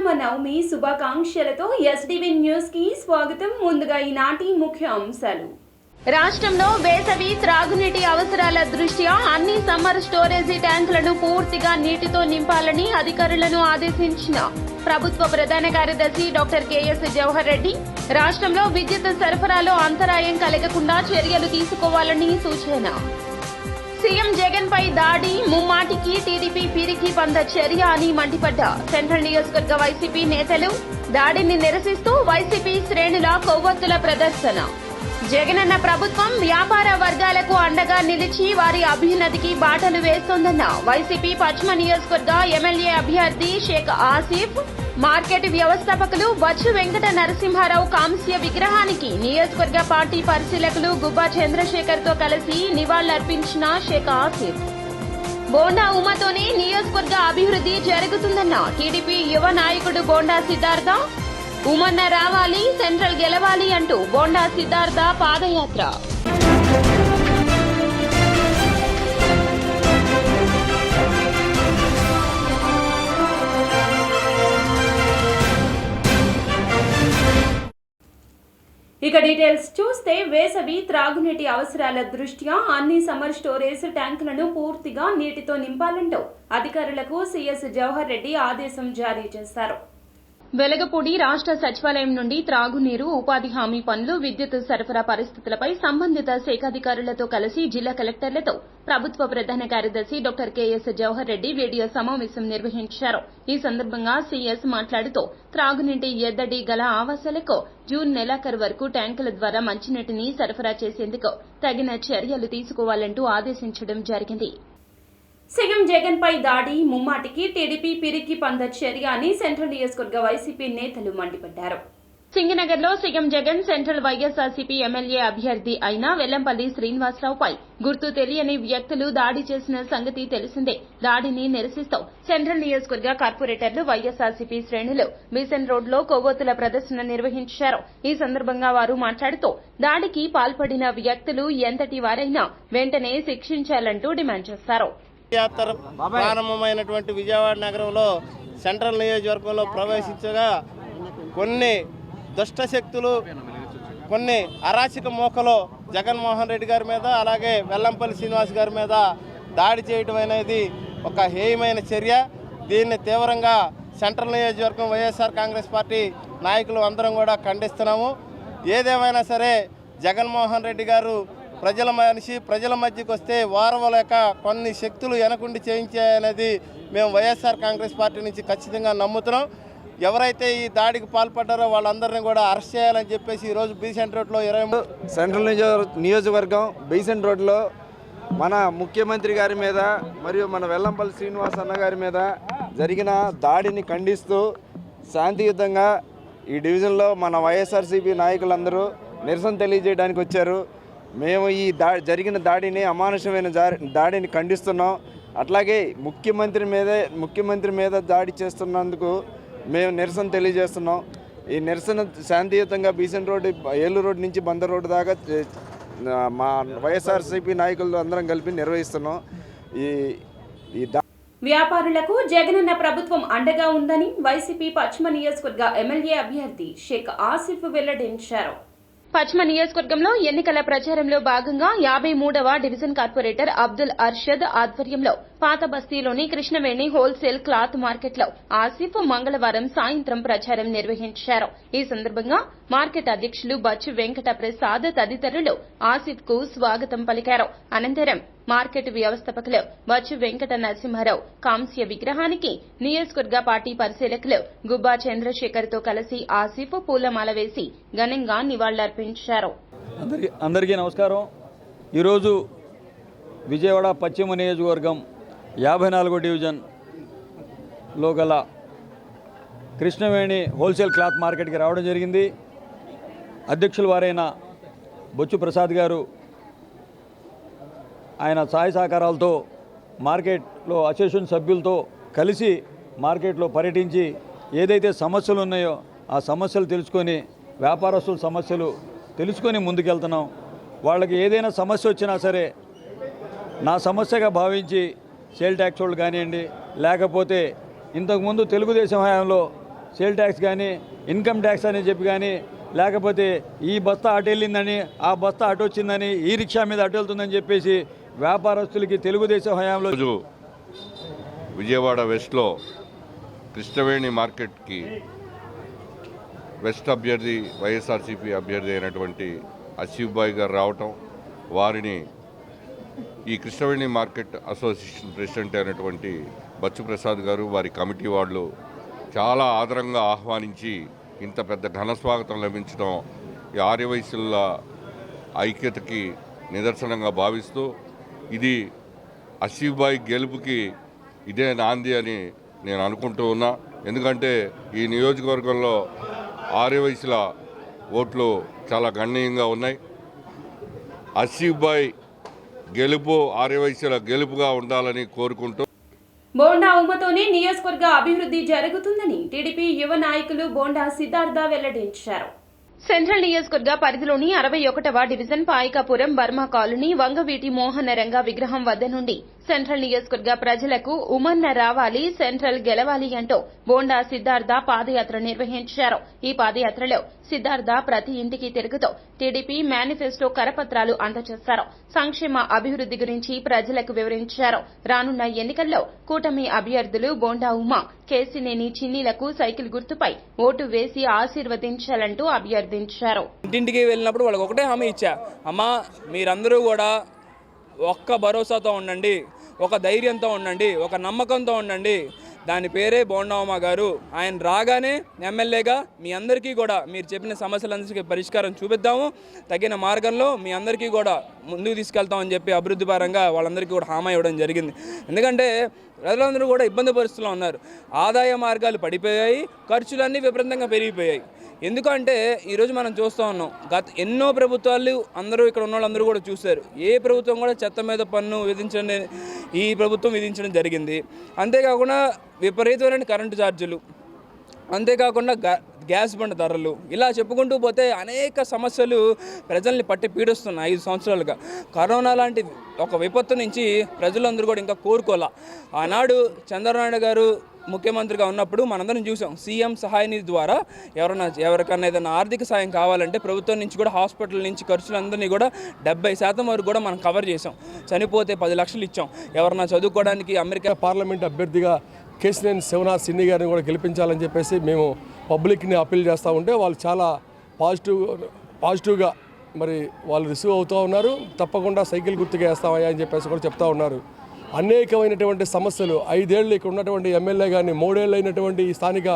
Sri Rama Navami శుభాకాంక్షలతో STV news కి స్వాగతం. ముందుగా ఈనాటి ముఖ్య అంశాలు. రాష్ట్రంలో వేసవి త్రాగునీటి అవసరాల దృష్ట్యా అన్ని సమ్మర్ స్టోరేజీ ట్యాంకులను పూర్తిగా నీటితో నింపాలని అధికారులను ఆదేశించిన ప్రభుత్వ ప్రధాన కార్యదర్శి డాక్టర్ కెఎస్ జవహర్ రెడ్డి. రాష్ట్రంలో విద్యుత్ సరఫరాలో అంతరాయం కలగకుండా చర్యలు తీసుకోవాలని సూచన. సీఎం జగన్ పై దాడి ముమ్మాటికి టీడీపీ పిరికి పంద చర్య అని మండిపడ్డ సెంట్రల్ నియోజకవర్గ వైసీపీ నేతలు. దాడిని నిరసిస్తూ వైసీపీ శ్రేణుల కొవ్వొత్తుల ప్రదర్శన. జగనన్న ప్రభుత్వం వ్యాపార వర్గాలకు అండగా నిలిచి వారి అభ్యున్నతికి బాటలు వేస్తోందన్న వైసీపీ పశ్చిమ నియోజకవర్గ ఎమ్మెల్యే అభ్యర్థి షేక్ ఆసిఫ్. మార్కెట్ వ్యవస్థాపకులు బచ్చు వెంకట నరసింహారావు కాంస్య విగ్రహానికి నియోజకవర్గ పార్టీ పరిశీలకులు గుబ్బా చంద్రశేఖర్ తో కలిసి నివాళులర్పించిన షేక్ ఆసిఫ్. బోండా ఉమతోనే నియోజకవర్గ అభివృద్ధి జరుగుతుందన్న టీడీపీ యువ నాయకుడు బోండా సిద్ధార్థ. ఉమన్న రావాలి, సెంట్రల్ గెలవాలి అంటూ బోండా సిద్ధార్థ పాదయాత్ర. ఇక డీటెయిల్స్ చూస్తే, వేసవి త్రాగునీటి అవసరాల దృష్ట్యా అన్ని సమ్మర్ స్టోరేజ్ ట్యాంకులను పూర్తిగా నీటితో నింపాలంటూ అధికారులకు సీఎస్ జవహర్ రెడ్డి ఆదేశం జారీ చేశారు. వెలగపూడి రాష్ట్ర సచివాలయం నుండి త్రాగునీరు, ఉపాధి హామీ పనులు, విద్యుత్ సరఫరా పరిస్థితులపై సంబంధిత శాఖాధికారులతో కలిసి జిల్లా కలెక్టర్లతో ప్రభుత్వ ప్రధాన కార్యదర్శి doctor KS Jawahar Reddy video సమావేశం నిర్వహించారు. ఈ సందర్భంగా సీఎస్ మాట్లాడుతూ త్రాగునీటి ఎద్దడి గల ఆవాసాలకు జూన్ నెలాఖరు వరకు ట్యాంకుల ద్వారా మంచినీటిని సరఫరా చేసేందుకు తగిన చర్యలు తీసుకోవాలంటూ ఆదేశించడం జరిగింది. సీఎం జగన్ పై దాడి ముమ్మాటికి టీడీపీ పిరికి పంద చర్య అని సెంట్రల్ నియోజకవర్గ వైసీపీ నేతలు మండిపడ్డారు. సింగనగర్లో CM Jagan central YSRCP MLA అభ్యర్థి అయిన వెల్లంపల్లి శ్రీనివాసరావుపై గుర్తు తెలియని వ్యక్తులు దాడి చేసిన సంగతి తెలిసిందే. దాడిని నిరసిస్తూ సెంట్రల్ నియోజకవర్గ కార్పొరేటర్లు, వైఎస్ఆర్సీపీ శ్రేణులు బీసెన్ రోడ్లో కొవ్వొత్తుల ప్రదర్శన నిర్వహించారు. ఈ సందర్భంగా వారు మాట్లాడుతూ దాడికి పాల్పడిన వ్యక్తులు ఎంతటి వారైనా వెంటనే శిక్షించాలంటూ డిమాండ్ చేశారు. యాత్ర ప్రారంభమైనటువంటి విజయవాడ నగరంలో సెంట్రల్ నియోజకవర్గంలో ప్రవేశించగా కొన్ని దుష్టశక్తులు, కొన్ని అరాచక మోకలు జగన్మోహన్ రెడ్డి గారి మీద, అలాగే వెల్లంపల్లి శ్రీనివాస్ గారి మీద దాడి చేయడం అనేది ఒక హేయమైన చర్య. దీన్ని తీవ్రంగా సెంట్రల్ నియోజకవర్గం వైఎస్ఆర్ కాంగ్రెస్ పార్టీ నాయకులు అందరం కూడా ఖండిస్తున్నాము. ఏదేమైనా సరే జగన్మోహన్ రెడ్డి గారు ప్రజల మనిషి, ప్రజల మధ్యకి వస్తే వారవలేక కొన్ని శక్తులు వెనకుండి చేయించాయనేది మేము వైఎస్ఆర్ కాంగ్రెస్ పార్టీ నుంచి ఖచ్చితంగా నమ్ముతున్నాం. ఎవరైతే ఈ దాడికి పాల్పడ్డారో వాళ్ళందరినీ కూడా అరెస్ట్ చేయాలని చెప్పేసి ఈరోజు బీసెంట్ రోడ్లో సెంట్రల్ నియోజకవర్గం బీసెంట్ రోడ్లో మన ముఖ్యమంత్రి గారి మీద మరియు మన వెల్లంపల్లి శ్రీనివాస్ అన్న గారి మీద జరిగిన దాడిని ఖండిస్తూ శాంతియుతంగా ఈ డివిజన్లో మన వైఎస్ఆర్సీపీ నాయకులందరూ నిరసన తెలియజేయడానికి వచ్చారు. మేము ఈ జరిగిన దాడిని, అమానుషమైన దాడిని ఖండిస్తున్నాం. అట్లాగే ముఖ్యమంత్రి మీద దాడి చేస్తున్నందుకు మేము నిరసన తెలియజేస్తున్నాం. ఈ నిరసన శాంతియుతంగా బీసెంట్ రోడ్, ఏలూరు రోడ్ నుంచి బందర్ రోడ్డు దాకా మా వైఎస్ఆర్సీపీ నాయకులు అందరం కలిపి నిర్వహిస్తున్నాం. వ్యాపారులకు జగనన్న ప్రభుత్వం అండగా ఉందని వైసీపీ పశ్చిమ నియోజకవర్గ ఎమ్మెల్యే అభ్యర్థి షేక్ ఆసిఫ్ వెల్లడించారు. పశ్చిమ నియోజకవర్గంలో ఎన్నికల ప్రచారంలో భాగంగా 53వ డివిజన్ కార్పొరేటర్ అబ్దుల్ అర్షద్ ఆధ్వర్యంలో పాత బస్తీలోని కృష్ణవేణి హోల్సేల్ క్లాత్ మార్కెట్లో ఆసిఫ్ మంగళవారం సాయంత్రం ప్రచారం నిర్వహించారు. ఈ సందర్భంగా మార్కెట్ అధ్యక్షులు బచ్చు వెంకట ప్రసాద్ తదితరులు ఆసిఫ్ కు స్వాగతం పలికారు. అనంతరం మార్కెట్ వ్యవస్థాపకులు బచ్చు వెంకట నరసింహారావు కాంస్య విగ్రహానికి నియోజకవర్గ పార్టీ పరిశీలకులు గుబ్బా చంద్రశేఖర్ తో కలిసి ఆసిఫ్ పూలమాల వేసి ఘనంగా నివాళులర్పించారు. అందరికీ నమస్కారం. ఈరోజు విజయవాడ పశ్చిమ నియోజకవర్గం 54వ డివిజన్లో గల కృష్ణవేణి హోల్సేల్ క్లాత్ మార్కెట్కి రావడం జరిగింది. అధ్యక్షుల వారైన బొచ్చు ప్రసాద్ గారు ఆయన సహాయ సహకారాలతో మార్కెట్లో అసోసియేషన్ సభ్యులతో కలిసి మార్కెట్లో పర్యటించి ఏదైతే సమస్యలు ఉన్నాయో ఆ సమస్యలు తెలుసుకొని, వ్యాపారస్తుల సమస్యలు తెలుసుకొని ముందుకెళ్తున్నాం. వాళ్ళకి ఏదైనా సమస్య వచ్చినా సరే నా సమస్యగా భావించి సేల్ ట్యాక్స్ వాళ్ళు కానివ్వండి, లేకపోతే ఇంతకుముందు తెలుగుదేశం హయాంలో సేల్ ట్యాక్స్ కానీ ఇన్కమ్ ట్యాక్స్ అని చెప్పి కానీ లేకపోతే ఈ బస్తా అటు వెళ్ళిందని ఆ బస్తా అటు వచ్చిందని ఈ రిక్షా మీద అటు వెళ్తుందని చెప్పేసి వ్యాపారస్తులకి తెలుగుదేశం హయాంలో రోజు విజయవాడ వెస్ట్లో కృష్ణవేణి మార్కెట్కి వెస్ట్ అభ్యర్థి వైఎస్ఆర్సీపీ అభ్యర్థి అయినటువంటి అసీఫ్ బాయ్ గారు రావటం, వారిని ఈ కృష్ణవేణి మార్కెట్ అసోసియేషన్ ప్రెసిడెంట్ అయినటువంటి బచ్చు ప్రసాద్ గారు వారి కమిటీ వాళ్ళు చాలా ఆదరంగా ఆహ్వానించి ఇంత పెద్ద ఘన స్వాగతం లభించడం ఈ ఆర్యవైశ్యుల ఐక్యతకి నిదర్శనంగా భావిస్తూ ఇది అసీఫ్ బాయ్ గెలుపుకి ఇదే నాంది అని నేను అనుకుంటూ ఉన్నా. ఎందుకంటే ఈ నియోజకవర్గంలో ఆర్యవైశ్యుల ఓట్లు చాలా గణనీయంగా ఉన్నాయి. అసీఫ్ బాయ్ గెలుపు ఆర్యవైశ్యుల గెలుపుగా ఉండాలని కోరుకుంటూ బోండా ఉమ్మతోనే నియోజకవర్గ అభివృద్ధి జరుగుతుందని టీడీపీ యువ నాయకులు బోండా సిద్ధార్థ వెల్లడించారు. సెంట్రల్ నియోజకవర్గ పరిధిలోని 61వ division Payakapuram Burma colony Vangaveeti Mohana Ranga విగ్రహం వద్ద నుండి సెంట్రల్ నియోజకవర్గ ప్రజలకు ఉమన్న రావాలి, సెంట్రల్ గెలవాలి అంటూ బోండా సిద్ధార్థ పాదయాత్ర నిర్వహించారు. ఈ పాదయాత్రలో సిద్ధార్థ ప్రతి ఇంటికి తిరుగుతూ టీడీపీ మేనిఫెస్టో కరపత్రాలు అందజేశారు. సంక్షేమ అభివృద్ధి గురించి ప్రజలకు వివరించారు. రానున్న ఎన్నికల్లో కూటమి అభ్యర్థులు బోండా ఉమ, కేసినేని చిన్నీలకు సైకిల్ గుర్తుపై ఓటు వేసి ఆశీర్వదించాలంటూ అభ్యర్థించారు. ఇంటింటికి వెళ్ళినప్పుడు వాళ్ళకి ఒకటే హామీ ఇచ్చా, అమ్మా మీరందరూ కూడా ఒక్క భరోసాతో ఉండండి, ఒక ధైర్యంతో ఉండండి, ఒక నమ్మకంతో ఉండండి. దాని పేరే బోండా ఉమ గారు. ఆయన రాగానే ఎమ్మెల్యేగా మీ అందరికీ కూడా మీరు చెప్పిన సమస్యలందరికీ పరిష్కారం చూపిద్దాము, తగిన మార్గంలో మీ అందరికీ కూడా ముందుకు తీసుకెళ్తామని చెప్పి అభివృద్ధి పరంగా వాళ్ళందరికీ కూడా హామీ ఇవ్వడం జరిగింది. ఎందుకంటే ప్రజలందరూ కూడా ఇబ్బంది పరిస్థితుల్లో ఉన్నారు. ఆదాయ మార్గాలు పడిపోయాయి, ఖర్చులన్నీ విపరీతంగా పెరిగిపోయాయి. ఎందుకంటే ఈరోజు మనం చూస్తూ ఉన్నాం, ఎన్నో ప్రభుత్వాలు అందరూ ఇక్కడ ఉన్న వాళ్ళందరూ కూడా చూశారు. ఏ ప్రభుత్వం కూడా చెత్త మీద పన్ను విధించడం ఈ ప్రభుత్వం విధించడం జరిగింది. అంతేకాకుండా విపరీతమైన కరెంటు ఛార్జీలు, అంతేకాకుండా గ్యాస్ బండ ధరలు, ఇలా చెప్పుకుంటూ పోతే అనేక సమస్యలు ప్రజల్ని పట్టి పీడిస్తున్నాయి. 5 సంవత్సరాలుగా కరోనా లాంటి ఒక విపత్తు నుంచి ప్రజలందరూ కూడా ఇంకా కోరుకోలే. ఆనాడు చంద్రబాబు గారు ముఖ్యమంత్రిగా ఉన్నప్పుడు మనందరం చూసాం, సీఎం సహాయ నిధి ద్వారా ఎవరికన్నా ఏదైనా ఆర్థిక సాయం కావాలంటే ప్రభుత్వం నుంచి కూడా హాస్పిటల్ నుంచి ఖర్చులందరినీ కూడా 70% వరకు కూడా మనం కవర్ చేసాం. చనిపోతే 10 లక్షలు ఇచ్చాం. ఎవరన్నా చదువుకోవడానికి అమెరికా పార్లమెంట్ అభ్యర్థిగా కేసినేని శివనాథ్ సిన్ని గారిని కూడా గెలిపించాలని చెప్పేసి మేము పబ్లిక్ని అప్పీల్ చేస్తూ ఉంటే వాళ్ళు చాలా పాజిటివ్గా మరి వాళ్ళు రిసీవ్ అవుతూ ఉన్నారు. తప్పకుండా సైకిల్ గుర్తుగా వేస్తామయ్యా అని చెప్పేసి కూడా చెప్తా ఉన్నారు. అనేకమైనటువంటి సమస్యలు 5 ఏళ్ళు ఇక్కడ ఉన్నటువంటి ఎమ్మెల్యే కానీ 3 ఏళ్ళు అయినటువంటి ఈ స్థానిక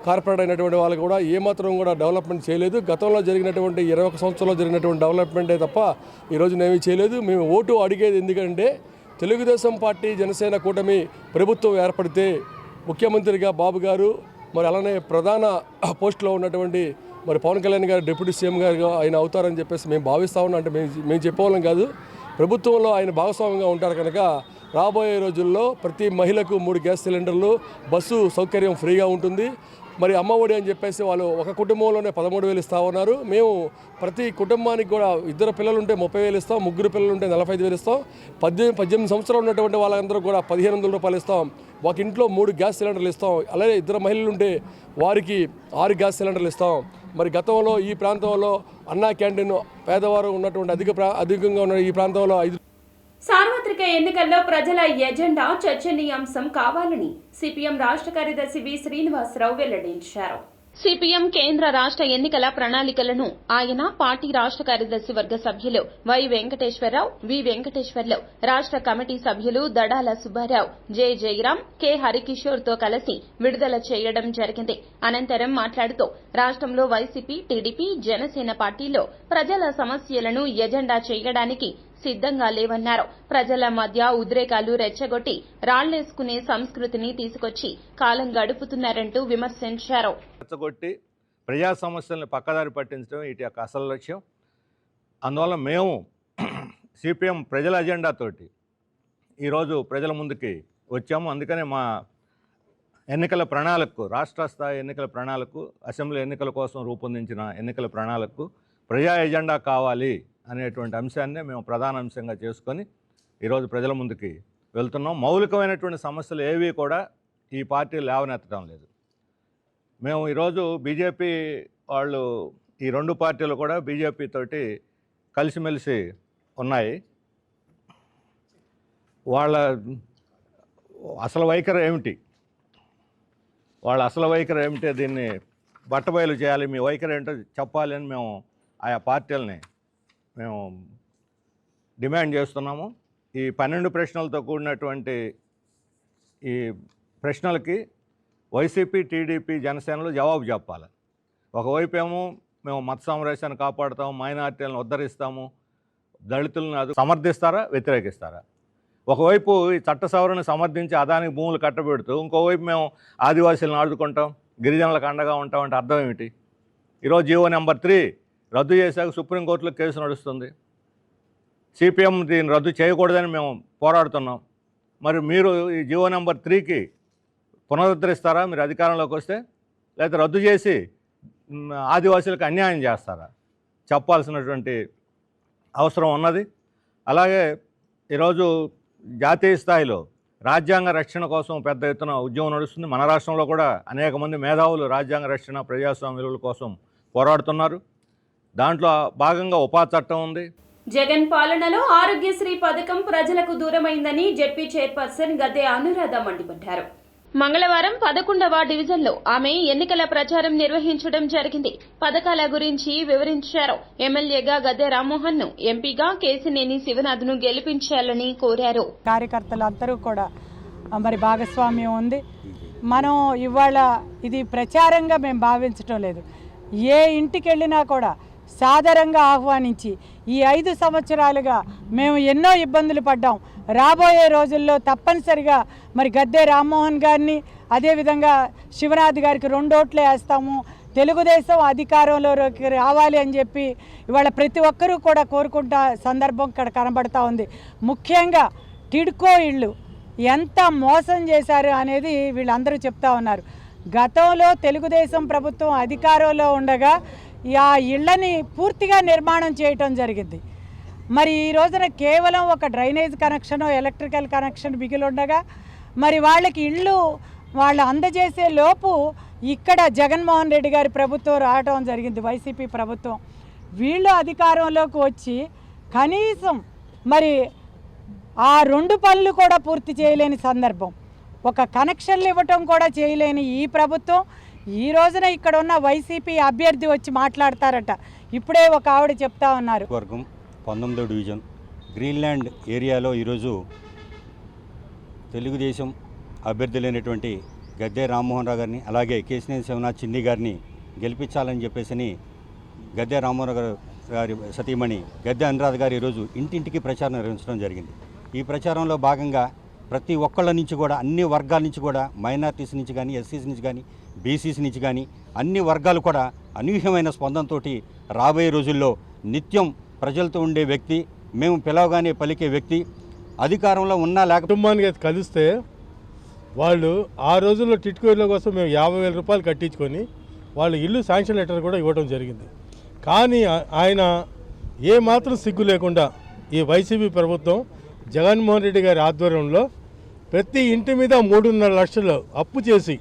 కార్పొరేట్ అయినటువంటి వాళ్ళు కూడా ఏమాత్రం కూడా డెవలప్మెంట్ చేయలేదు. గతంలో జరిగినటువంటి 21 సంవత్సరాల్లో జరిగినటువంటి డెవలప్మెంటే తప్ప ఈరోజు ఏమీ చేయలేదు. మేము ఓటు అడిగేది ఎందుకంటే తెలుగుదేశం పార్టీ జనసేన కూటమి ప్రభుత్వం ఏర్పడితే ముఖ్యమంత్రిగా బాబు గారు, మరి అలానే ప్రధాన పోస్టులో ఉన్నటువంటి మరి పవన్ కళ్యాణ్ గారు డిప్యూటీ సీఎం గారు ఆయన అవుతారని చెప్పేసి మేము భావిస్తూ ఉన్నాం. అంటే మేము చెప్పేవాళ్ళం కాదు, ప్రభుత్వంలో ఆయన భాగస్వామ్యంగా ఉంటారు కనుక రాబోయే రోజుల్లో ప్రతి మహిళకు 3 గ్యాస్ సిలిండర్లు, బస్సు సౌకర్యం ఫ్రీగా ఉంటుంది. మరి అమ్మఒడి అని చెప్పేసి వాళ్ళు ఒక కుటుంబంలోనే 13,000 ఇస్తూ ఉన్నారు. మేము ప్రతి కుటుంబానికి కూడా 2 పిల్లలు ఉంటే 30,000 ఇస్తాం, 3 పిల్లలు ఉంటే 45,000 ఇస్తాం. 18 సంవత్సరాలు ఉన్నటువంటి వాళ్ళందరూ కూడా 1,500 రూపాయలు ఇస్తాం. ఒక ఇంట్లో 3 గ్యాస్ సిలిండర్లు ఇస్తాం. అలాగే 2 మహిళలు ఉంటే వారికి 6 గ్యాస్ సిలిండర్లు ఇస్తాం. మరి గతంలో ఈ ప్రాంతంలో అన్నా క్యాంటీన్ పేదవారు ఉన్నటువంటి అధికంగా ఉన్న ఈ ప్రాంతంలో 5 సార్వత్రిక ఎన్నికల్లో ప్రజల ఎజెండా చర్చనీయాంశం కావాలని సిపిఎం రాష్ట్ర కార్యదర్శి వి శ్రీనివాసరావు వెల్లడించారు. సిపిఎం కేంద్ర రాష్ట్ర ఎన్నికల ప్రణాళికలను ఆయన పార్టీ రాష్ట్ర కార్యదర్శి వర్గ సభ్యులు వై వెంకటేశ్వరరావు, వి వెంకటేశ్వర్లు, రాష్ట్ర కమిటీ సభ్యులు దడాల సుబ్బారావు, జె జయరాం, కె హరికిషోర్ తో కలిసి విడుదల చేయడం జరిగింది. అనంతరం మాట్లాడుతూ రాష్ట్రంలో వైసీపీ, టీడీపీ, జనసేన పార్టీలో ప్రజల సమస్యలను ఎజెండా చేయడానికి సిద్దంగా లేవన్నారు. ప్రజల మధ్య ఉద్రేకాలు రెచ్చగొట్టి రాళ్లేసుకునే సంస్కృతిని తీసుకొచ్చి కాలం గడుపుతున్నారంటూ విమర్శించారు. రెచ్చగొట్టి ప్రజా సమస్యలను పక్కదారి పట్టించడం వీటి యొక్క అసలు లక్ష్యం. అందువల్ల మేము సిపిఎం ప్రజల అజెండాతోటి ఈరోజు ప్రజల ముందుకి వచ్చాము. అందుకనే మా ఎన్నికల ప్రణాళికకు, రాష్ట్ర స్థాయి ఎన్నికల ప్రణాళికకు, అసెంబ్లీ ఎన్నికల కోసం రూపొందించిన ఎన్నికల ప్రణాళికకు ప్రజా ఎజెండా కావాలి అనేటువంటి అంశాన్నే మేము ప్రధాన అంశంగా చేసుకొని ఈరోజు ప్రజల ముందుకి వెళ్తున్నాం. మౌలికమైనటువంటి సమస్యలు ఏవి కూడా ఈ పార్టీ లేవనెత్తడం లేదు. మేము ఈరోజు బీజేపీ వాళ్ళు ఈ రెండు పార్టీలు కూడా బీజేపీ తోటి కలిసిమెలిసి ఉన్నాయి. వాళ్ళ అసలు వైఖరి ఏమిటి, దీన్ని బట్టబయలు చేయాలి, మీ వైఖరి ఏంటో చెప్పాలి అని మేము ఆయా పార్టీలని మేము డిమాండ్ చేస్తున్నాము. ఈ 12 ప్రశ్నలతో కూడినటువంటి ఈ ప్రశ్నలకి వైసీపీ, టీడీపీ, జనసేనలు జవాబు చెప్పాలి. ఒకవైపు ఏమో మేము మత సామరస్యాన్ని కాపాడుతాము, మైనార్టీలను ఉద్ధరిస్తాము, దళితులను సమర్థిస్తారా, వ్యతిరేకిస్తారా? ఒకవైపు ఈ చట్ట సవరణ సమర్థించి అదానికి భూములు కట్టబెడుతూ ఇంకోవైపు మేము ఆదివాసీలను ఆదుకుంటాం, గిరిజనులకు అండగా ఉంటామంటే అర్థం ఏమిటి? ఈరోజు జీవో నెంబర్ 3 రద్దు చేశాక సుప్రీంకోర్టులో కేసు నడుస్తుంది. సిపిఎం దీన్ని రద్దు చేయకూడదని మేము పోరాడుతున్నాం. మరి మీరు ఈ జీవో నెంబర్ 3కి పునరుద్ధరిస్తారా మీరు అధికారంలోకి వస్తే, లేకపోతే రద్దు చేసి ఆదివాసీలకు అన్యాయం చేస్తారా? చెప్పాల్సినటువంటి అవసరం ఉన్నది. అలాగే ఈరోజు జాతీయ స్థాయిలో రాజ్యాంగ రక్షణ కోసం పెద్ద ఎత్తున ఉద్యమం నడుస్తుంది. మన రాష్ట్రంలో కూడా అనేక మంది మేధావులు రాజ్యాంగ రక్షణ, ప్రజాస్వామ్య విలువల కోసం పోరాడుతున్నారు. దాంట్లో భాగంగా ఉపాధి చట్టం ఉంది. జగన్ పాలనలో ఆరోగ్యశ్రీ పథకం ప్రజలకు దూరమైందని జెడ్పీ చైర్పర్సన్ గద్దె అనురాధ మండిపడ్డారు. మంగళవారం 11వ డివిజన్లో ఆమె ఎన్నికల ప్రచారం నిర్వహించడం జరిగింది. పథకాల గురించి వివరించారు. ఎమ్మెల్యేగా గద్దె రామ్మోహన్ ను, ఎంపీగా కేశినేని శివనాథ్ను గెలిపించాలని కోరారు. కార్యకర్తలందరూ కూడా మరి భాగస్వామ్యం ఉంది. మనం ఇవాళ ఇది ప్రచారంగా మేము భావించడం లేదు. ఏ ఇంటికి వెళ్ళినా కూడా సాదరంగా ఆహ్వానించి ఈ 5 సంవత్సరాలుగా మేము ఎన్నో ఇబ్బందులు పడ్డాం. రాబోయే రోజుల్లో తప్పనిసరిగా మరి గద్దె రామ్మోహన్ గారిని, అదేవిధంగా శివనాథ్ గారికి 2 ఓట్లే వేస్తాము, తెలుగుదేశం అధికారంలోకి రావాలి అని చెప్పి ఇవాళ ప్రతి ఒక్కరూ కూడా కోరుకుంటా సందర్భం ఇక్కడ కనబడతా ఉంది. ముఖ్యంగా టిడ్కో ఇళ్ళు ఎంత మోసం చేశారు అనేది వీళ్ళందరూ చెప్తా ఉన్నారు. గతంలో తెలుగుదేశం ప్రభుత్వం అధికారంలో ఉండగా ఆ ఇళ్ళని పూర్తిగా నిర్మాణం చేయటం జరిగింది. మరి ఈ రోజున కేవలం ఒక డ్రైనేజ్ కనెక్షన్, ఎలక్ట్రికల్ కనెక్షన్ మిగిలి ఉండగా మరి వాళ్ళకి ఇళ్ళు వాళ్ళు అందజేసే లోపు ఇక్కడ జగన్మోహన్ రెడ్డి గారి ప్రభుత్వం రావడం జరిగింది, వైసీపీ ప్రభుత్వం. వీళ్ళు అధికారంలోకి వచ్చి కనీసం మరి ఆ 2 పనులు కూడా పూర్తి చేయలేని సందర్భం, ఒక కనెక్షన్లు ఇవ్వటం కూడా చేయలేని ఈ ప్రభుత్వం ఈ రోజున ఇక్కడ ఉన్న వైసీపీ అభ్యర్థి వచ్చి మాట్లాడతారట. ఇప్పుడే ఒక ఆవిడ చెప్తా ఉన్నారు. వర్గం 19వ డివిజన్ గ్రీన్లాండ్ ఏరియాలో ఈరోజు తెలుగుదేశం అభ్యర్థులైనటువంటి గద్దె రామ్మోహన్ రావు గారిని, అలాగే కేశినేని శివనాథ్ చిన్ని గారిని గెలిపించాలని చెప్పేసి గద్దె రామ్మోహన్ రావు గారి సతీమణి గద్దె అనురాధ గారు ఈరోజు ఇంటింటికి ప్రచారం నిర్వహించడం జరిగింది. ఈ ప్రచారంలో భాగంగా ప్రతి ఒక్కళ్ళ నుంచి కూడా, అన్ని వర్గాల నుంచి కూడా, మైనారిటీస్ నుంచి కానీ, ఎస్సీస్ నుంచి కానీ, బీసీస్ నుంచి కానీ అన్ని వర్గాలు కూడా అనూహ్యమైన స్పందనతో రాబోయే రోజుల్లో నిత్యం ప్రజలతో ఉండే వ్యక్తి, మేము పిలవగానే పలికే వ్యక్తి, అధికారంలో ఉన్నా లేక కుటుంబానికి కలిస్తే వాళ్ళు ఆ రోజుల్లో టిట్కో ఇళ్ళ కోసం మేము 50,000 రూపాయలు కట్టించుకొని వాళ్ళు ఇల్లు శాంక్షన్ లెటర్ కూడా ఇవ్వడం జరిగింది. కానీ ఆయన ఏమాత్రం సిగ్గు లేకుండా ఈ వైసీపీ ప్రభుత్వం జగన్మోహన్ రెడ్డి గారి ఆధ్వర్యంలో ప్రతి ఇంటి మీద 3.5 లక్షలు అప్పు చేసి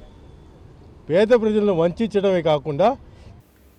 పేద ప్రజలను వంచడమే కాకుండా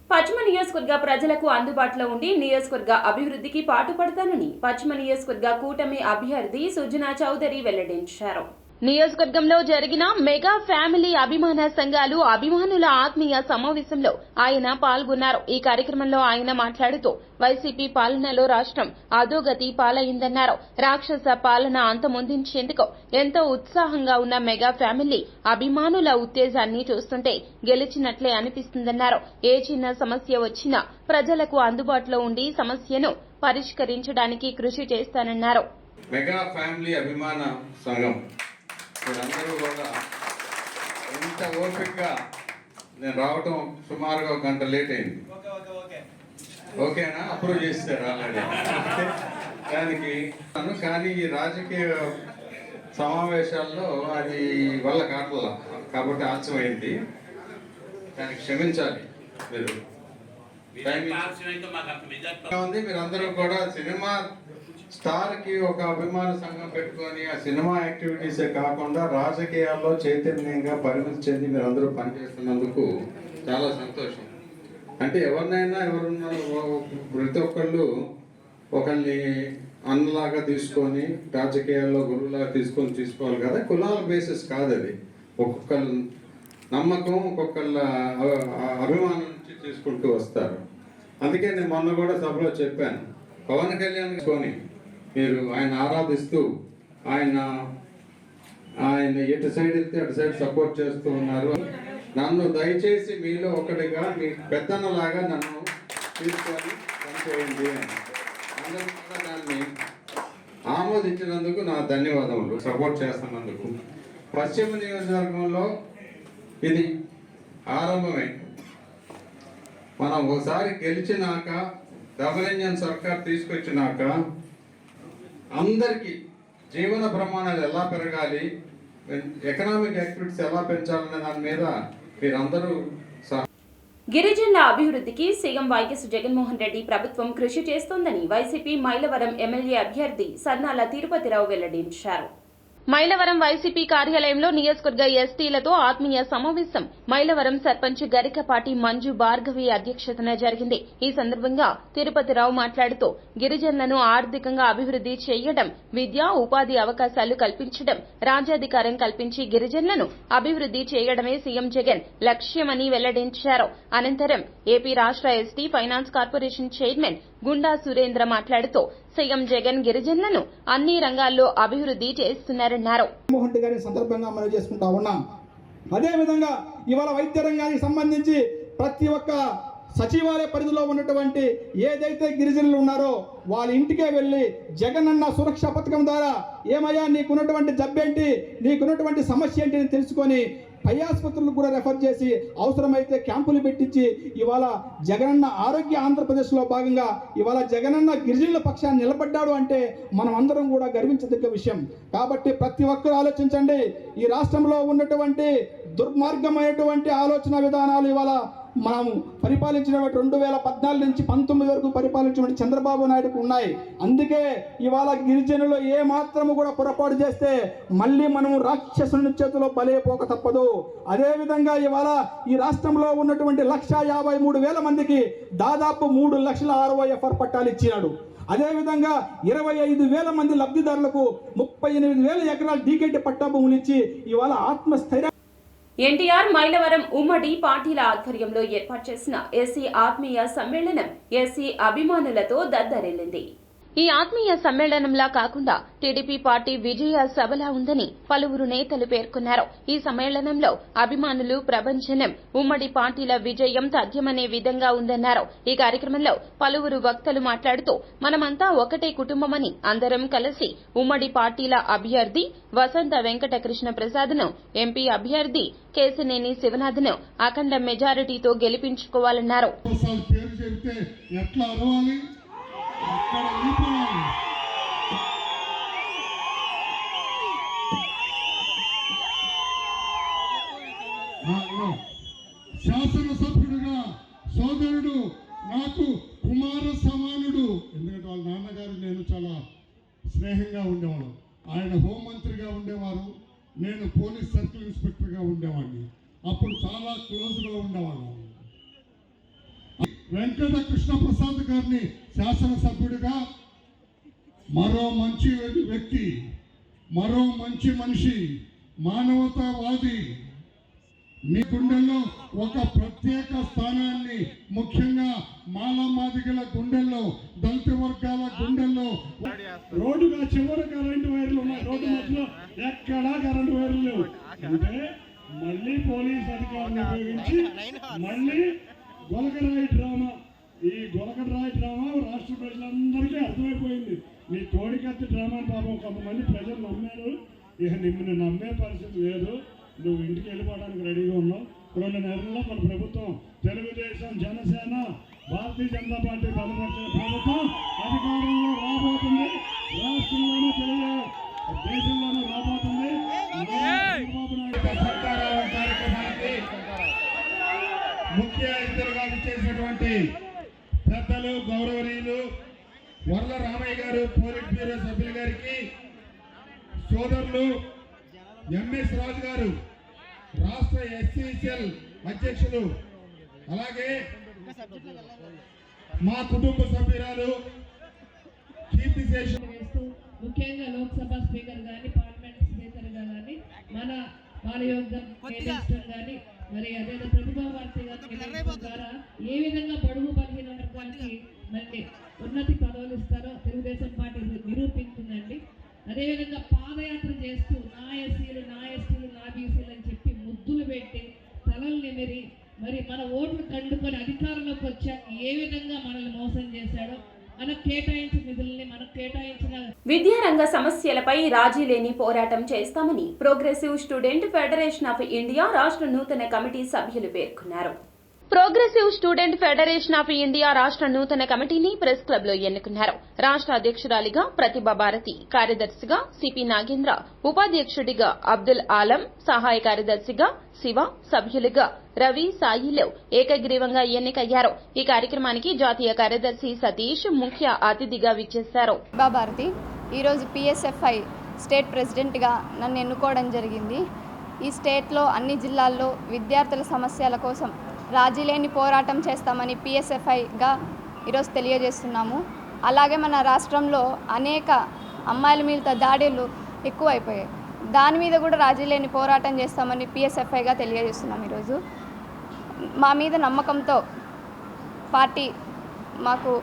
పశ్చిమ నియోజకవర్గ ప్రజలకు అందుబాటులో ఉండి నియోజకవర్గ అభివృద్ధికి పాటుపడతానని పశ్చిమ నియోజకవర్గ కూటమి అభ్యర్థి సుజనా చౌదరి వెల్లడించారు. నియోజకవర్గంలో జరిగిన మెగా ఫ్యామిలీ అభిమాన సంఘాలు అభిమానుల ఆత్మీయ సమావేశంలో ఆయన పాల్గొన్నారు. ఈ కార్యక్రమంలో ఆయన మాట్లాడుతూ వైసీపీ పాలనలో రాష్ట్రం అధోగతి పాలైందన్నారు. రాక్షస పాలన అంతమొందించేందుకు ఎంతో ఉత్సాహంగా ఉన్న మెగా ఫ్యామిలీ అభిమానుల ఉత్తేజాన్ని చూస్తుంటే గెలిచినట్లే అనిపిస్తుందన్నారు. ఏ చిన్న సమస్య వచ్చినా ప్రజలకు అందుబాటులో ఉండి సమస్యను పరిష్కరించడానికి కృషి చేస్తానన్నారు. మెగా ఫ్యామిలీ అభిమాన సంఘం మీరందరూ కూడా ఎంత ఓపికగా, నేను రావటం సుమారుగా 1 గంట లేట్ అయింది. ఓకేనా? అప్రూవ్ చేస్తారు ఆల్రెడీ దానికి. కానీ ఈ రాజకీయ సమావేశాల్లో అది వల్ల కావట్లా కాబట్టి ఆలస్యమైంది. దానికి క్షమించాలి. మీరు మీరందరూ కూడా సినిమా స్టార్కి ఒక అభిమాన సంఘం పెట్టుకొని ఆ సినిమా యాక్టివిటీసే కాకుండా రాజకీయాల్లో చైతన్యంగా పరిమితి చెంది మీరు అందరూ పనిచేస్తున్నందుకు చాలా సంతోషం. అంటే ఎవరినైనా ప్రతి ఒక్కళ్ళు ఒకరిని అన్నలాగా తీసుకొని రాజకీయాల్లో గురువులాగా తీసుకోవాలి కదా. కులాల బేసిస్ కాదు అది. ఒక్కొక్కళ్ళ నమ్మకం, ఒక్కొక్కళ్ళ అభిమానం నుంచి తీసుకుంటూ వస్తారు. అందుకే నేను మొన్న కూడా సభలో చెప్పాను, పవన్ కళ్యాణ్ కొని మీరు ఆయన ఆరాధిస్తూ ఆయన ఎటు సైడ్ వెళ్తే అటు సైడ్ సపోర్ట్ చేస్తూ ఉన్నారు. నన్ను దయచేసి మీలో ఒకటిగా మీ పెద్దన్నలాగా నన్ను తీసుకొని పనిచేయండి అని అందరూ కూడా దాన్ని ఆమోదించినందుకు నా ధన్యవాదములు, సపోర్ట్ చేస్తున్నందుకు. పశ్చిమ నియోజకవర్గంలో ఇది ఆరంభమే. మనం ఒకసారి గెలిచినాక, డబుల్ ఇంజన్ సర్కార్ తీసుకొచ్చినాక అందరికీ జీవన ప్రమాణాలు ఎలా పెరగాలి, ఎకనామిక్ యాక్టివిటీస్ ఎలా పెంచాలనే దాని మీద మీరందరూ గిరిజనుల అభివృద్ధికి సీఎం వైఎస్ జగన్మోహన్ రెడ్డి ప్రభుత్వం కృషి చేస్తోందని వైసీపీ మైలవరం ఎమ్మెల్యే అభ్యర్థి సన్నాల తిరుపతిరావు వెల్లడించారు. మైలవరం వైసీపీ కార్యాలయంలో నియోజకవర్గ ఎస్టీలతో ఆత్మీయ సమావేశం మైలవరం సర్పంచ్ గరికపాటి మంజు భార్గవి అధ్యక్షతన జరిగింది. ఈ సందర్భంగా తిరుపతిరావు మాట్లాడుతూ గిరిజనులను ఆర్థికంగా అభివృద్ది చేయడం, విద్యా ఉపాధి అవకాశాలు కల్పించడం, రాజ్యాధికారం కల్పించి గిరిజనులను అభివృద్ది చేయడమే సీఎం జగన్ లక్ష్యమని వెల్లడించారు. అనంతరం ఏపీ రాష్ట్ర ఎస్టీ ఫైనాన్స్ కార్పొరేషన్ చైర్మన్ గుండా సురేంద్ర మాట్లాడుతూ సీఎం జగన్ గిరిజనులను అన్ని రంగాల్లో అభివృద్ది చేస్తున్నారన్నారు. జగన్మోహన్ రెడ్డి గారి సందర్భంగా మనం చేసుకుంటా ఉన్నాం. అదేవిధంగా ఇవాళ వైద్య రంగానికి సంబంధించి ప్రతి ఒక్క సచివాలయ పరిధిలో ఉన్నటువంటి ఏదైతే గిరిజనులు ఉన్నారో వాళ్ళ ఇంటికే వెళ్ళి జగనన్న సురక్ష పథకం ద్వారా ఏమయ్యా నీకున్నటువంటి జబ్బేంటి, నీకున్నటువంటి సమస్య ఏంటి అని తెలుసుకొని పై ఆసుపత్రులకు కూడా రెఫర్ చేసి అవసరమైతే క్యాంపులు పెట్టించి ఇవాళ జగనన్న ఆరోగ్య ఆంధ్రప్రదేశ్లో భాగంగా ఇవాళ జగనన్న గిరిజనుల పక్షాన్ని నిలబడ్డాడు అంటే మనం అందరం కూడా గర్వించదగ్గ విషయం. కాబట్టి ప్రతి ఒక్కరూ ఆలోచించండి. ఈ రాష్ట్రంలో ఉన్నటువంటి దుర్మార్గమైనటువంటి ఆలోచన విధానాలు ఇవాళ మనం పరిపాలించిన 2014 నుంచి 19 వరకు పరిపాలించిన చంద్రబాబు నాయుడుకు ఉన్నాయి. అందుకే ఇవాళ గిరిజనులు ఏ మాత్రము కూడా పొరపాటు చేస్తే మళ్ళీ మనం రాక్షసుని చేతిలో బలైపోక తప్పదు. అదేవిధంగా ఇవాళ ఈ రాష్ట్రంలో ఉన్నటువంటి 1,53,000 మందికి దాదాపు 3,60,000 పట్టాలు ఇచ్చినాడు. అదేవిధంగా 25,000 మంది లబ్ధిదారులకు 38,000 ఎకరాల డీకేటీ పట్టా భూములు ఇచ్చి ఇవాళ ఆత్మస్థైర్యం. ఎన్టీఆర్ మైలవరం ఉమ్మడి పార్టీల ఆధ్వర్యంలో ఏర్పాటు చేసిన ఎస్సీ ఆత్మీయ సమ్మేళనం ఎస్సీ అభిమానులతో దద్దరిల్లింది. ఈ ఆత్మీయ సమ్మేళనంలా కాకుండా టీడీపీ పార్టీ విజయ సభలా ఉందని పలువురు నేతలు పేర్కొన్నారు. ఈ సమ్మేళనంలో అభిమానులు ప్రభంజనం, ఉమ్మడి పార్టీల విజయం తథ్యమనే విధంగా ఉందన్నారు. ఈ కార్యక్రమంలో పలువురు వక్తలు మాట్లాడుతూ మనమంతా ఒకటే కుటుంబమని, అందరం కలిసి ఉమ్మడి పార్టీల అభ్యర్థి వసంత వెంకట కృష్ణ ప్రసాద్ను, ఎంపీ అభ్యర్థి కేశినేని శివనాథ్ను అఖండ మెజారిటీతో గెలిపించుకోవాలన్నారు. శాసనసభ్యుడిగా సోదరుడు నాకు కుమార సమానుడు. ఎందుకంటే వాళ్ళ నాన్నగారు నేను చాలా స్నేహంగా ఉండేవాడు. ఆయన హోంమంత్రిగా ఉండేవారు, నేను పోలీస్ సర్కిల్ ఇన్స్పెక్టర్గా ఉండేవాడిని. అప్పుడు చాలా క్లోజ్గా ఉండేవాళ్ళం. వెంకట కృష్ణ ప్రసాద్ గారిని శాసనసభ్యుడిగా, మరో మంచి వ్యక్తి, మరో మంచి మనిషి, మానవతావాది, మీ గుండెల్లో ఒక ప్రత్యేక స్థానాన్ని, ముఖ్యంగా మాలమాదిగల గుండెల్లో, దళిత వర్గాల గుండెల్లో. రోడ్డుగా చివరి కరెంటు వైర్లు ఉన్నాయి, రోడ్డు మధ్యలో ఎక్కడా కరెంటు వైర్లు లేవు. అంటే మళ్ళీ పోలీస్ అధికారులను ఉపయోగించి మళ్ళీ గొలకరాయి డ్రామా. ఈ గొలకరాయి డ్రామా రాష్ట్ర ప్రజలందరికీ అర్థమైపోయింది. మీ కోడికత్తి డ్రామా పాపం కొంతమంది ప్రజలు నమ్మారు. ఇక నిన్ను నమ్మే పరిస్థితి లేదు. నువ్వు ఇంటికి వెళ్ళిపోవడానికి రెడీగా ఉన్నావు. 2 నెలల్లో మన ప్రభుత్వం, తెలుగుదేశం, జనసేన, భారతీయ జనతా పార్టీ బలపరిచిన ప్రభుత్వం అధికారంలో రాబోతుంది. రాష్ట్రంలోనూ తెలుగు దేశంలోనూ రాబోతుంది. ముఖ్య అతిథులుగా చేసినటువంటి పెద్దలు, గౌరవనీయులు వర్ల రామయ్య గారు పోలిట్ బ్యూరో సభ్యులు గారికి, సోదరులు ఎంఎస్ రాజు గారు రాష్ట్ర ఎస్సీసీఎల్ అధ్యక్షులు, అలాగే మా కుటుంబ సభ్యురాలు కీర్తిశేషు, ముఖ్యంగా లోక్సభ స్పీకర్ కానీ పార్లమెంట్ స్పీకర్ కానీ మన బాలయోగం కానీ మరి అదే ప్రతిభావార్తి ద్వారా ఏ విధంగా బడుగు బలహీన వర్గానికి మరి ఉన్నతి పదవులు ఇస్తారో తెలుగుదేశం పార్టీ నిరూపించిందండి. అదేవిధంగా పాదయాత్ర చేస్తూ నా ఎస్సీలు, నా ఎస్టీలు, నా బీసీలు అని చెప్పి ముద్దులు పెట్టి తలలు నిమిరి మరి మన ఓట్లు కండుకొని అధికారంలోకి వచ్చాక ఏ విధంగా మనల్ని మోసం చేశాడో, మనకు కేటాయించిన నిధుల్ని మనకు కేటాయించిన విద్యారంగ సమస్యలపై రాజీ లేని పోరాటం చేస్తామని progressive student federation of India రాష్ట్ర నూతన కమిటీ సభ్యులు పేర్కొన్నారు. Progressive student federation of India రాష్ట్ర నూతన కమిటీని ప్రెస్ క్లబ్ లో ఎన్నుకున్నారు. రాష్ట్ర అధ్యక్షురాలిగా ప్రతిభా భారతి, కార్యదర్శిగా సిపి నాగేంద్ర, ఉపాధ్యక్షుడిగా అబ్దుల్ ఆలం, సహాయ కార్యదర్శిగా శివ, సభ్యులుగా రవి, సాయిలు ఏకగ్రీవంగా ఎన్నికయ్యారు. ఈ కార్యక్రమానికి జాతీయ కార్యదర్శి సతీష్ ముఖ్య అతిథిగా విచ్చేశారు. భారతి ఈరోజు పిఎస్ఎఫ్ఐ స్టేట్ ప్రెసిడెంట్గా నన్ను ఎన్నుకోవడం జరిగింది. ఈ స్టేట్లో అన్ని జిల్లాల్లో విద్యార్థుల సమస్యల కోసం రాజీ లేని పోరాటం చేస్తామని పిఎస్ఎఫ్ఐగా ఈరోజు తెలియజేస్తున్నాము. అలాగే మన రాష్ట్రంలో అనేక అమ్మాయిల మీద దాడులు ఎక్కువైపోయాయి. దాని మీద కూడా రాజీ లేని పోరాటం చేస్తామని పిఎస్ఎఫ్ఐగా తెలియజేస్తున్నాం. ఈరోజు మా మీద నమ్మకంతో పార్టీ మాకు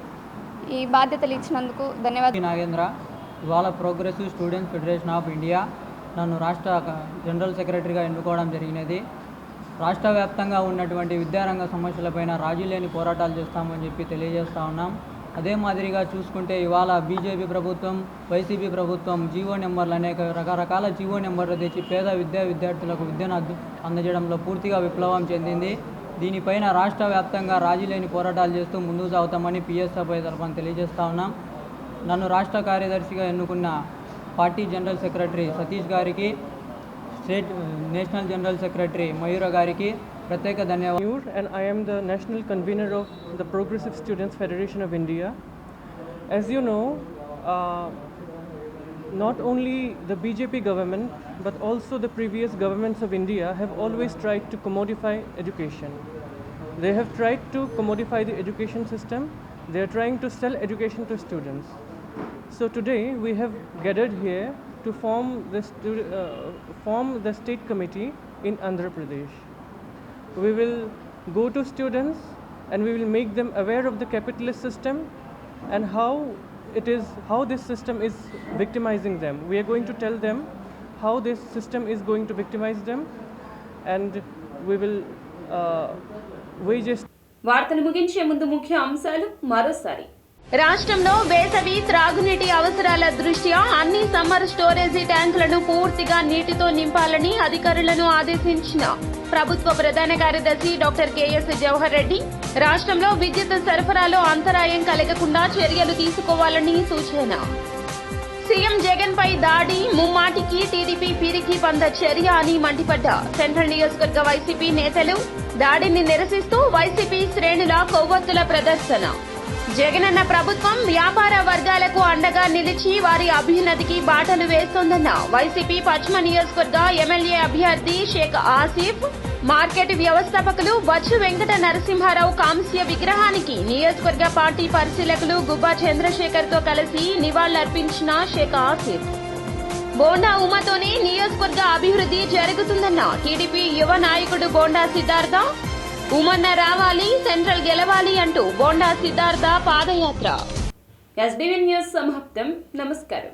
ఈ బాధ్యతలు ఇచ్చినందుకు ధన్యవాదాలు. నాగేంద్ర, ఇవాళ progressive students federation of India నన్ను రాష్ట్ర జనరల్ సెక్రటరీగా ఎన్నుకోవడం జరిగినది. రాష్ట్ర వ్యాప్తంగా ఉన్నటువంటి విద్యారంగ సమస్యలపైన రాజీ లేని పోరాటాలు చేస్తామని చెప్పి తెలియజేస్తూ ఉన్నాం. అదే మాదిరిగా చూసుకుంటే ఇవాళ బీజేపీ ప్రభుత్వం, వైసీపీ ప్రభుత్వం జీవో నెంబర్లు అనేక రకరకాల జీవో నెంబర్లు తెచ్చి పేద విద్యార్థులకు విద్యను అందజేయడంలో పూర్తిగా విప్లవం చెందింది. దీనిపైన రాష్ట్ర వ్యాప్తంగా రాజీ లేని పోరాటాలు చేస్తూ ముందుకు సాగుతామని పిఎస్ఎఫ్ఐ తరఫున తెలియజేస్తూ ఉన్నాం. నన్ను రాష్ట్ర కార్యదర్శిగా ఎన్నుకున్న పార్టీ జనరల్ సెక్రటరీ సతీష్ గారికి, స్టేట్ నేషనల్ జనరల్ సెక్రటరీ మయూర గారికి ప్రత్యేక ధన్యవాదాలు. And I am the national convener of the Progressive Students Federation of India. As you know, not only the BJP government but also the previous governments of India have always tried to commodify education. They have tried to commodify the education system. They are trying to sell education to students. So today we have gathered here to form the state committee in Andhra Pradesh. We will go to students and we will make them aware of the capitalist system and how this system is victimizing them. We are going to tell them how this system is going to victimize them, and we will wage a... వార్తలు ముగించే ముందు ముఖ్య అంశాలు మరోసారి. రాష్ట్రంలో వేసవి త్రాగునీటి అవసరాల దృష్ట్యా అన్ని సమ్మర్ స్టోరేజీ ట్యాంకులను పూర్తిగా నీటితో నింపాలని అధికారులను ఆదేశించిన ప్రభుత్వ ప్రధాన కార్యదర్శి డాక్టర్ కెఎస్ జవహర్ రెడ్డి. రాష్ట్రంలో విద్యుత్ సరఫరాలో అంతరాయం కలగకుండా చర్యలు తీసుకోవాలని సూచన. సీఎం జగన్ పై దాడి ముమ్మాటికి టీడీపీ పిరికి పంద చర్య అని మండిపడ్డ సెంట్రల్ నియోజకవర్గ వైసీపీ నేతలు. దాడిని నిరసిస్తూ వైసీపీ శ్రేణుల కొవ్వొత్తుల ప్రదర్శన. జగనన్న ప్రభుత్వం వ్యాపార వర్గాలకు అండగా నిలిచి వారి అభ్యున్నతికి బాటలు వేస్తోందన్న వైసీపీ పశ్చిమ నియోజకవర్గ ఎమ్మెల్యే అభ్యర్థి షేక్ ఆసిఫ్. మార్కెట్ వ్యవస్థాపకులు బచ్చు వెంకట నరసింహారావు కాంస్య విగ్రహానికి నియోజకవర్గ పార్టీ పరిశీలకులు గుబ్బా చంద్రశేఖర్ తో కలిసి నివాళులర్పించిన షేక్ ఆసిఫ్. బోండా ఉమాతోనే నియోజకవర్గ అభివృద్ధి జరుగుతుందన్న టీడీపీ యువ నాయకుడు బోండా సిద్ధార్థ. ఉమన్న రావాలి, సెంట్రల్ గెలవాలి అంటూ బోండా సిద్ధార్థ పాదయాత్ర. ఎస్డీవీ న్యూస్ సమాప్తం. నమస్కారం.